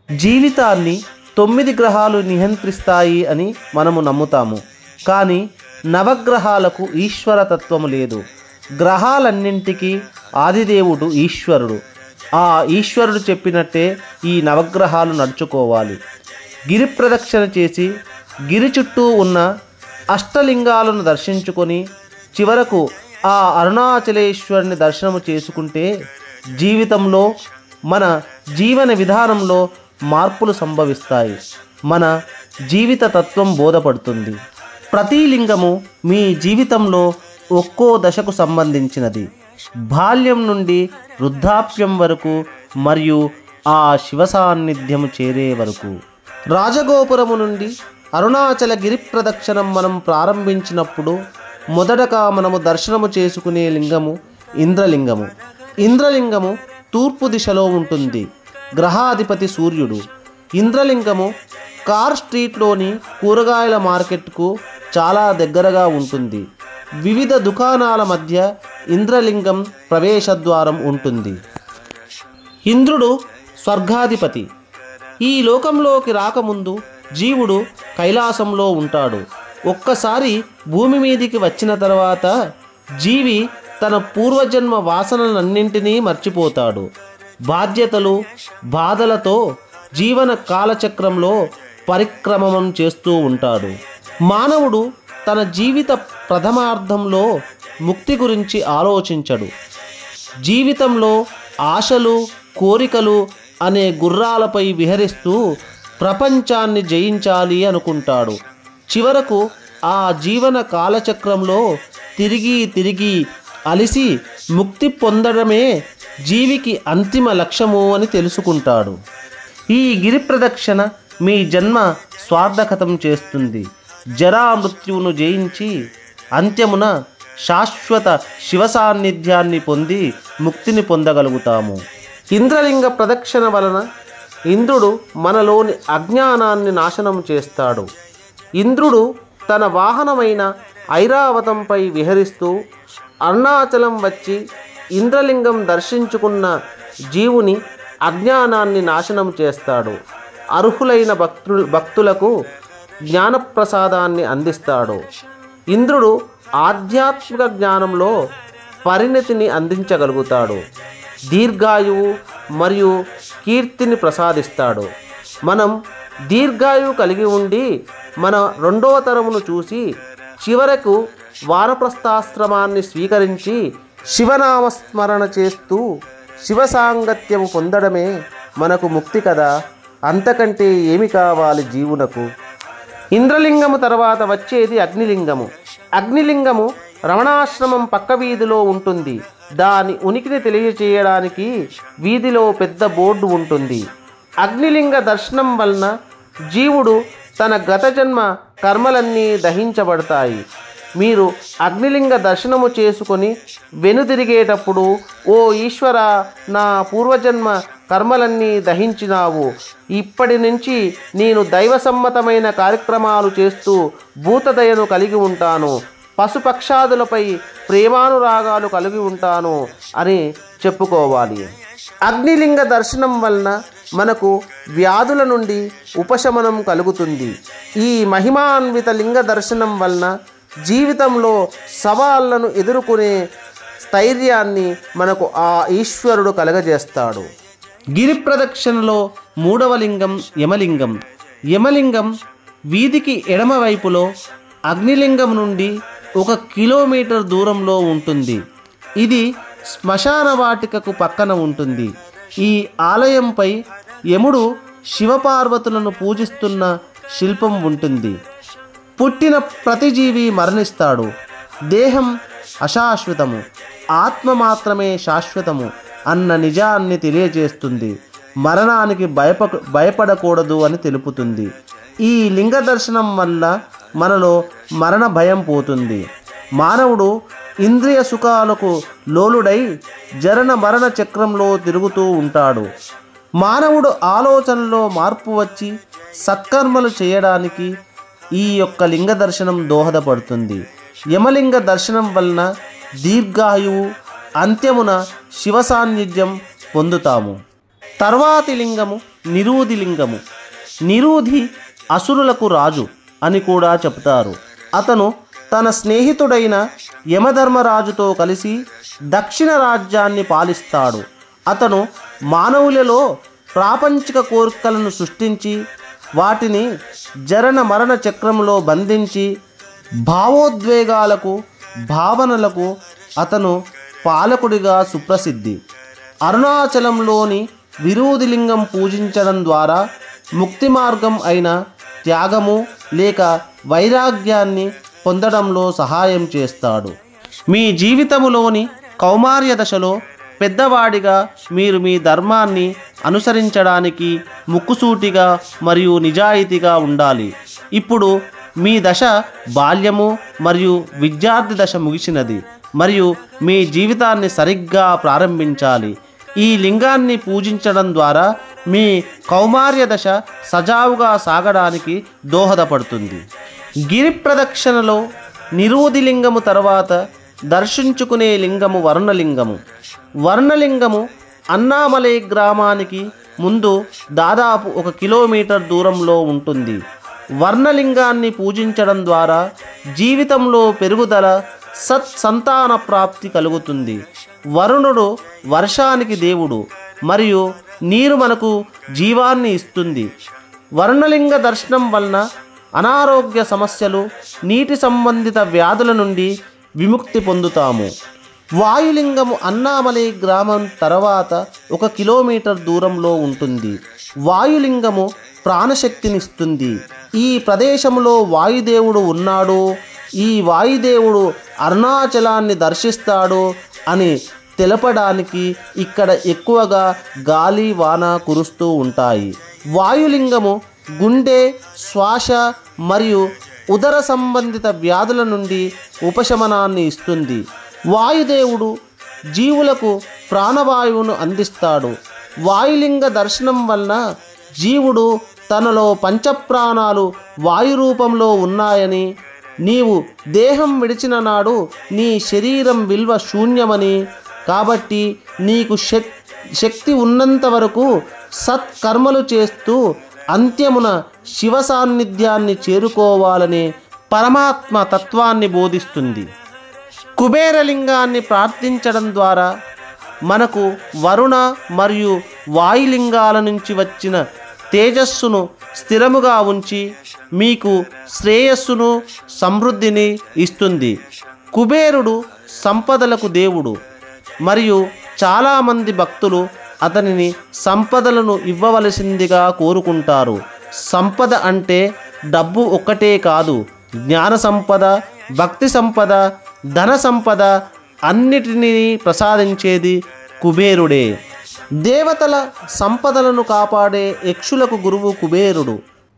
జీవితాన్ని 9 గ్రహాలు నియంత్రిస్తాయి అని మనము నమ్ముతాము. కానీ నవగ్రహాలకు ఈశ్వరతత్వము లేదు. గ్రహాలన్నింటికీ ఆదిదేవుడు ఈశ్వరుడు. ఆ ఈశ్వరుడు చెప్పినట్టే ఈ నవగ్రహాలు నడుచుకోవాలి. గిరి ప్రదక్షిణ చేసి గిరి చుట్టూ ఉన్న అష్టలింగాలను దర్శించుకొని చివరకు ఆ అరుణాచలేశ్వరుని దర్శనము చేసుకుంటే జీవితంలో మన జీవన విధానంలో మార్పులు సంభవిస్తాయి. మన జీవిత తత్వం బోధపడుతుంది. ప్రతి లింగము మీ జీవితంలో ఒక్కో దశకు సంబంధించినది. బాల్యం నుండి వృద్ధాప్యం వరకు మరియు ఆ శివ సాన్నిధ్యము చేరే వరకు. రాజగోపురము నుండి అరుణాచల గిరి ప్రదక్షిణం మనం ప్రారంభించినప్పుడు మొదటగా మనము దర్శనము చేసుకునే లింగము ఇంద్రలింగము. ఇంద్రలింగము తూర్పు దిశలో ఉంటుంది. గ్రహాధిపతి సూర్యుడు. ఇంద్రలింగము కార్ స్ట్రీట్లోని కూరగాయల మార్కెట్కు చాలా దగ్గరగా ఉంటుంది. వివిధ దుకాణాల మధ్య ఇంద్రలింగం ప్రవేశద్వారం ఉంటుంది. ఇంద్రుడు స్వర్గాధిపతి. ఈ లోకంలోకి రాకముందు జీవుడు కైలాసంలో ఉంటాడు. ఒక్కసారి భూమి మీదికి వచ్చిన తర్వాత జీవి తన పూర్వజన్మ వాసనలన్నింటినీ మర్చిపోతాడు. బాధ్యతలు బాధలతో జీవన కాలచక్రంలో పరిక్రమం చేస్తూ ఉంటాడు. మానవుడు తన జీవిత ప్రథమార్థంలో ముక్తి గురించి ఆలోచించడు. జీవితంలో ఆశలు కోరికలు అనే గుర్రాలపై విహరిస్తూ ప్రపంచాన్ని జయించాలి అనుకుంటాడు. చివరకు ఆ జీవన కాలచక్రంలో తిరిగి అలిసి ముక్తి పొందడమే జీవికి అంతిమ లక్ష్యము అని తెలుసుకుంటాడు. ఈ గిరి ప్రదక్షిణ మీ జన్మ స్వార్థకతం చేస్తుంది. జరా మృత్యువును జయించి అంత్యమున శాశ్వత శివ సాన్నిధ్యాన్ని పొంది ముక్తిని పొందగలుగుతాము. ఇంద్రలింగ ప్రదక్షిణ వలన ఇంద్రుడు మనలోని అజ్ఞానాన్ని నాశనం చేస్తాడు. ఇంద్రుడు తన వాహనమైన ఐరావతంపై విహరిస్తూ అరుణాచలం వచ్చి ఇంద్రలింగం దర్శించుకున్న జీవుని అజ్ఞానాన్ని నాశనం చేస్తాడు. అర్హులైన భక్తులకు జ్ఞానప్రసాదాన్ని అందిస్తాడు. ఇంద్రుడు ఆధ్యాత్మిక జ్ఞానంలో పరిణతిని అందించగలుగుతాడు. దీర్ఘాయువు మరియు కీర్తిని ప్రసాదిస్తాడు. మనం దీర్ఘాయువు కలిగి ఉండి మన రెండవ తరమును చూసి చివరకు వానప్రస్థాశ్రమాన్ని స్వీకరించి శివనామస్మరణ చేస్తూ శివ సాంగత్యము పొందడమే మనకు ముక్తి కదా. అంతకంటే ఏమి కావాలి జీవునకు? ఇంద్రలింగము తర్వాత వచ్చేది అగ్నిలింగము. అగ్నిలింగము రమణాశ్రమం పక్క వీధిలో ఉంటుంది. దాని ఉనికిని తెలియచేయడానికి వీధిలో పెద్ద బోర్డు ఉంటుంది. అగ్నిలింగ దర్శనం వలన జీవుడు తన గత జన్మ కర్మలన్నీ దహించబడతాయి. మీరు అగ్నిలింగ దర్శనము చేసుకొని వెనుదిరిగేటప్పుడు, ఓ ఈశ్వర, నా పూర్వజన్మ కర్మలన్నీ దహించినావు. ఇప్పటి నుంచి నేను దైవసమ్మతమైన కార్యక్రమాలు చేస్తూ భూతదయను కలిగి ఉంటాను. పశుపక్షాదులపై ప్రేమానురాగాలు కలిగి ఉంటాను అని చెప్పుకోవాలి. అగ్నిలింగ దర్శనం వలన మనకు వ్యాధుల నుండి ఉపశమనం కలుగుతుంది. ఈ మహిమాన్విత లింగ దర్శనం వలన జీవితంలో సవాళ్లను ఎదుర్కొనే స్థైర్యాన్ని మనకు ఆ ఈశ్వరుడు కలగజేస్తాడు. గిరి ప్రదక్షిణలో మూడవ లింగం యమలింగం. యమలింగం వీధికి ఎడమవైపులో అగ్నిలింగం నుండి 1 కిలోమీటర్ దూరంలో ఉంటుంది. ఇది శ్మశాన వాటికకు పక్కన ఉంటుంది. ఈ ఆలయంపై యముడు శివపార్వతులను పూజిస్తున్న శిల్పం ఉంటుంది. పుట్టిన ప్రతి జీవి మరణిస్తాడు. దేహం అశాశ్వతము, ఆత్మ మాత్రమే శాశ్వతము అన్న నిజాన్ని తెలియజేస్తుంది. మరణానికి భయపడకూడదు అని తెలుపుతుంది. ఈ లింగ దర్శనం వల్ల మనలో మరణ భయం పోతుంది. మానవుడు ఇంద్రియ సుఖాలకు లోలుడై జరణ మరణ చక్రంలో తిరుగుతూ ఉంటాడు. మానవుడు ఆలోచనలో మార్పు వచ్చి సత్కర్మలు చేయడానికి ఈ యొక్క లింగ దర్శనం దోహదపడుతుంది. యమలింగ దర్శనం వలన దీర్ఘాయువు, అంత్యమున శివ సాన్నిధ్యం పొందుతాము. తర్వాతి లింగము నిరూధి లింగము. నిరూధి అసురులకు రాజు అని కూడా చెబుతారు. అతను తన స్నేహితుడైన యమధర్మరాజుతో కలిసి దక్షిణ రాజ్యాన్ని పాలిస్తాడు. అతను మానవులలో ప్రాపంచిక కోరికలను సృష్టించి వాటిని జరణ మరణ చక్రంలో బంధించి భావోద్వేగాలకు భావనలకు అతను పాలకుడిగా సుప్రసిద్ధి. అరుణాచలంలోని విరూధిలింగం పూజించడం ద్వారా ముక్తి మార్గం అయిన త్యాగము లేక వైరాగ్యాన్ని పొందడంలో సహాయం చేస్తాడు. మీ జీవితములోని కౌమార్య దశలో పెద్దవాడిగా మీరు మీ ధర్మాన్ని అనుసరించడానికి ముక్కుసూటిగా మరియు నిజాయితీగా ఉండాలి. ఇప్పుడు మీ దశ బాల్యము మరియు విద్యార్థి దశ ముగిసినది మరియు మీ జీవితాన్ని సరిగ్గా ప్రారంభించాలి. ఈ లింగాన్ని పూజించడం ద్వారా మీ కౌమార్య దశ సజావుగా సాగడానికి దోహదపడుతుంది. గిరి ప్రదక్షిణలో నిరూధి లింగము తర్వాత దర్శించుకునే లింగము వర్ణలింగము. వర్ణలింగము అన్నామలై గ్రామానికి ముందు దాదాపు 1 కిలోమీటర్ దూరంలో ఉంటుంది. వర్ణలింగాన్ని పూజించడం ద్వారా జీవితంలో పెరుగుదల, సత్సంతాన ప్రాప్తి కలుగుతుంది. వరుణుడు వర్షానికి దేవుడు మరియు నీరు మనకు జీవాన్ని ఇస్తుంది. వర్ణలింగ దర్శనం వలన అనారోగ్య సమస్యలు, నీటి సంబంధిత వ్యాధుల నుండి విముక్తి పొందుతాము. వాయులింగము అన్నామలై గ్రామం తర్వాత 1 కిలోమీటర్ దూరంలో ఉంటుంది. వాయులింగము ప్రాణశక్తినిస్తుంది. ఈ ప్రదేశంలో వాయుదేవుడు ఉన్నాడు, ఈ వాయుదేవుడు అరుణాచలాన్ని దర్శిస్తాడు అని తెలపడానికి ఇక్కడ ఎక్కువగా గాలి వాన కురుస్తూ ఉంటాయి. వాయులింగము గుండె, శ్వాస మరియు ఉదర సంబంధిత వ్యాధుల నుండి ఉపశమనాన్ని ఇస్తుంది. వాయుదేవుడు జీవులకు ప్రాణవాయువును అందిస్తాడు. వాయులింగ దర్శనం వలన జీవుడు తనలో పంచప్రాణాలు వాయు రూపంలో ఉన్నాయని, నీవు దేహం విడిచిన నాడు నీ శరీరం విలువ శూన్యమని, కాబట్టి నీకు శక్తి ఉన్నంత వరకు సత్కర్మలు చేస్తూ అంత్యమున శివ సాన్నిధ్యాన్ని చేరుకోవాలనే పరమాత్మ తత్వాన్ని బోధిస్తుంది. కుబేరలింగాన్ని ప్రార్థించడం ద్వారా మనకు వరుణ మరియు వాయులింగాల నుంచి వచ్చిన తేజస్సును స్థిరముగా ఉంచి మీకు శ్రేయస్సును, సమృద్ధిని ఇస్తుంది. కుబేరుడు సంపదలకు దేవుడు మరియు చాలామంది భక్తులు అతనిని సంపదలను ఇవ్వవలసిందిగా కోరుకుంటారు. సంపద అంటే డబ్బు ఒక్కటే కాదు, జ్ఞాన సంపద, భక్తి సంపద, ధన సంపద అన్నిటినీ ప్రసాదించేది కుబేరుడే. దేవతల సంపదలను కాపాడే యక్షులకు గురువు కుబేరుడు.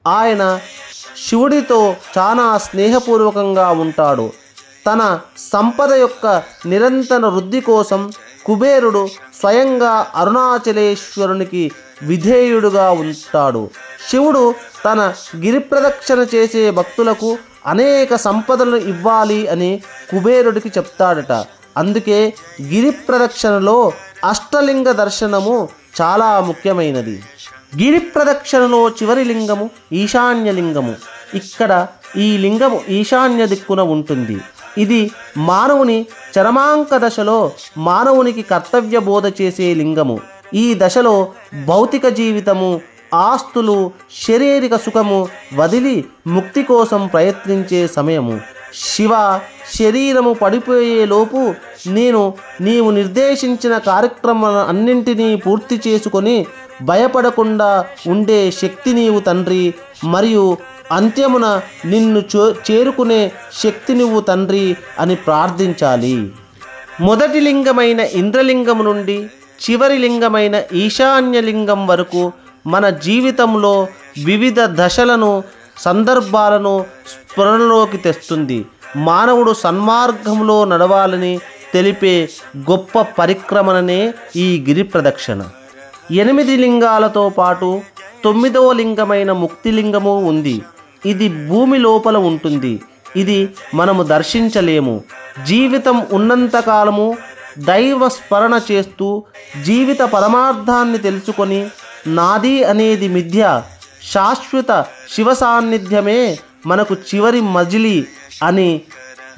ఆయన శివుడితో చాలా స్నేహపూర్వకంగా ఉంటాడు. తన సంపద యొక్క నిరంతర వృద్ధి కోసం కుబేరుడు స్వయంగా అరుణాచలేశ్వరునికి విధేయుడుగా ఉంటాడు. శివుడు తన గిరి ప్రదక్షిణ చేసే భక్తులకు అనేక సంపదలను ఇవ్వాలి అని కుబేరుడికి చెప్తాడట. అందుకే గిరి ప్రదక్షిణలో అష్టలింగ దర్శనము చాలా ముఖ్యమైనది. గిరి ప్రదక్షిణలో చివరి లింగము ఈశాన్యలింగము. ఇక్కడ ఈ లింగము ఈశాన్య దిక్కున ఉంటుంది. ఇది మానవుని చరమాంక దశలో మానవునికి కర్తవ్య బోధ చేసే లింగము. ఈ దశలో భౌతిక జీవితము, ఆస్తులు, శారీరక సుఖము వదిలి ముక్తి కోసం ప్రయత్నించే సమయము. శివ, శరీరము పడిపోయేలోపు నీవు నిర్దేశించిన కార్యక్రమాల అన్నింటినీ పూర్తి చేసుకొని భయపడకుండా ఉండే శక్తి నీవు తండ్రి, మరియు అంత్యమున నిన్ను చేరుకునే శక్తి నువ్వు తండ్రి అని ప్రార్థించాలి. మొదటి లింగమైన ఇంద్రలింగము నుండి చివరి లింగమైన ఈశాన్యలింగం వరకు మన జీవితంలో వివిధ దశలను, సందర్భాలను స్ఫురణలోకి తెస్తుంది. మానవుడు సన్మార్గంలో నడవాలని తెలిపే గొప్ప పరిక్రమణనే ఈ గిరి ప్రదక్షిణ. 8 లింగాలతో పాటు 9వ లింగమైన ముక్తిలింగము ఉంది. ఇది భూమి లోపల ఉంటుంది. ఇది మనము దర్శించలేము. జీవితం ఉన్నంతకాలము దైవ స్మరణ చేస్తూ జీవిత పరమార్థాన్ని తెలుసుకొని నాది అనేది మిథ్య, శాశ్వత శివ సాన్నిధ్యమే మనకు చివరి మజిలీ అని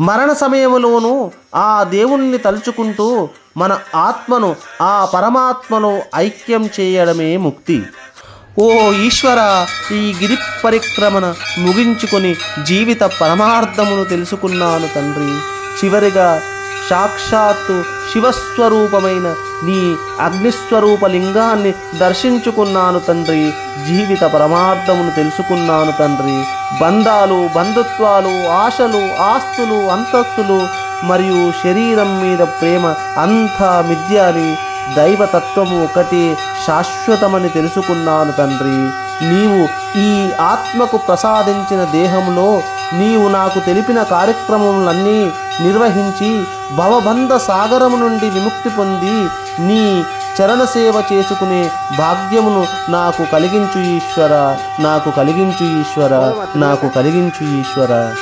మరణ సమయంలోనూ ఆ దేవుణ్ణి తలుచుకుంటూ మన ఆత్మను ఆ పరమాత్మలో ఐక్యం చేయడమే ముక్తి. ఓ ఈశ్వర, ఈ గిరి పరిక్రమణ ముగించుకొని జీవిత పరమార్థమును తెలుసుకున్నాను తండ్రి. చివరిగా సాక్షాత్తు శివస్వరూపమైన నీ అగ్నిస్వరూప లింగాన్ని దర్శించుకున్నాను తండ్రి. జీవిత పరమార్థమును తెలుసుకున్నాను తండ్రి. బంధాలు, బంధుత్వాలు, ఆశలు, ఆస్తులు, అంతస్తులు మరియు శరీరం మీద ప్రేమ అంతా మిథ్య అని, దైవతత్వము ఒకటి శాశ్వతమని తెలుసుకున్నాను తండ్రి. నీవు ఈ ఆత్మకు ప్రసాదించిన దేహంలో నీవు నాకు తెలిపిన కార్యక్రమములన్నీ నిర్వహించి భవబంధ సాగరము నుండి విముక్తి పొంది నీ చరణ సేవ చేసుకునే భాగ్యమును నాకు కలిగించు ఈశ్వర, నాకు కలిగించు ఈశ్వర, నాకు కలిగించు ఈశ్వర.